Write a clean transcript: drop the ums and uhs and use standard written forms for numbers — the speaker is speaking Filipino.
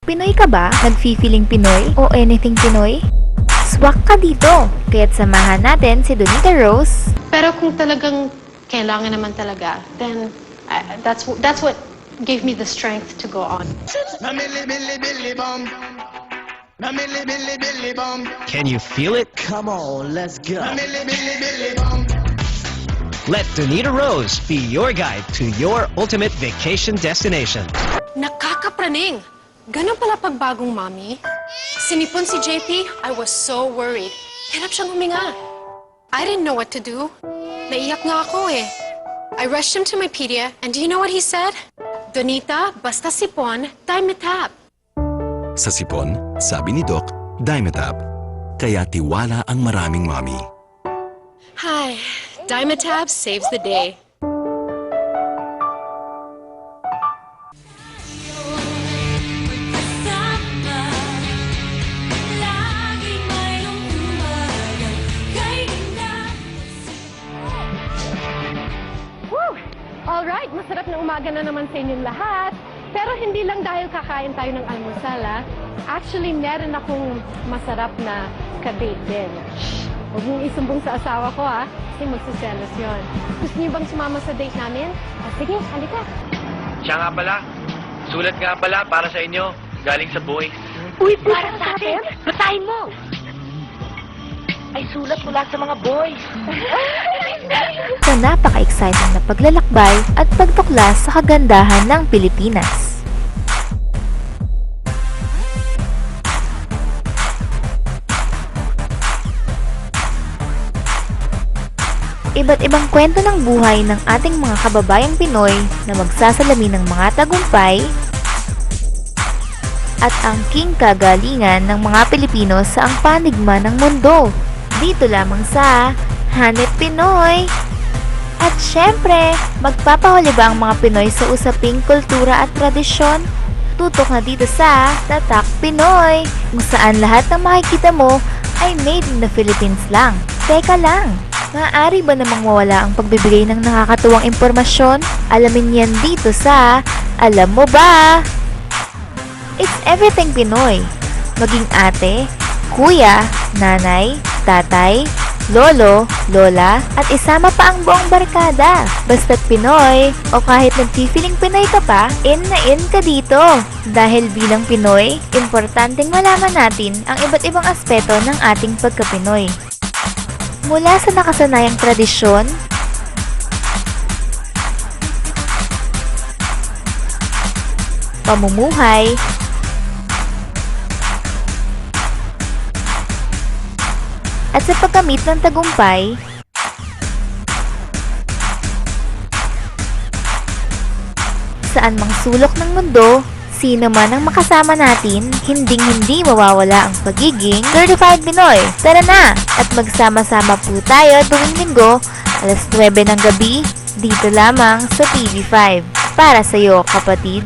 Pinoy ka ba? Nagfi-feeling Pinoy o anything Pinoy? Swak ka dito! Kaya't samahan natin si Donita Rose. Pero kung talagang kailangan naman talaga, then that's what gave me the strength to go on. Can you feel it? Come on, let's go. Let Donita Rose be your guide to your ultimate vacation destination. Nakakapraning! Ganun pala pagbagong mommy. Sinipon si JP, I was so worried. Hirap siyang huminga. I didn't know what to do. Naiyak nga ako eh. I rushed him to my pedia, and do you know what he said? Donita, basta sipon, Dimetap. Sa sipon, sabi ni Doc, Dimetap. Kaya tiwala ang maraming mami. Hi, Dimetap saves the day. Alright, masarap na umaga na naman sa inyong lahat. Pero hindi lang dahil kakain tayo ng almusal, ah. Actually, meron akong masarap na ka-date din. Huwag mong isumbong sa asawa ko, ah. Kasi magsiselos yun. Gusto niyo bang sumama sa date namin? Sige, halika. Siya nga pala. Sulat nga pala para sa inyo. Galing sa boys. Uy, para sa atin? Basahin mo! Ay, sulat mula sa mga boys. Sa napaka-exciting na paglalakbay at pagtuklas sa kagandahan ng Pilipinas. Iba't ibang kwento ng buhay ng ating mga kababayang Pinoy na magsasalamin ng mga tagumpay at angking kagalingan ng mga Pilipino sa ang panigma ng mundo. Dito lamang sa Hanep Pinoy! At syempre, magpapahuli ba ang mga Pinoy sa usaping kultura at tradisyon? Tutok na dito sa Tatak Pinoy, kung saan lahat ng makikita mo ay made in the Philippines lang. Teka lang, maaari ba namang mawala ang pagbibigay ng nakakatuwang impormasyon? Alamin yan dito sa Alam Mo Ba? It's everything Pinoy. Maging ate, kuya, nanay, tatay, lolo, lola, at isama pa ang buong barkada. Basta't Pinoy, o kahit nagpipiling Pinoy ka pa, in na in ka dito. Dahil bilang Pinoy, importanteng malaman natin ang iba't ibang aspeto ng ating pagka-Pinoy. Mula sa nakasanayang tradisyon, pamumuhay, at sa pagkamit ng tagumpay, saan mang sulok ng mundo, sino man ang makasama natin, hinding-hindi mawawala ang pagiging Certified Pinoy. Tara na! At magsama-sama po tayo tuwing linggo, alas 9 ng gabi, dito lamang sa TV5. Para sa'yo, kapatid.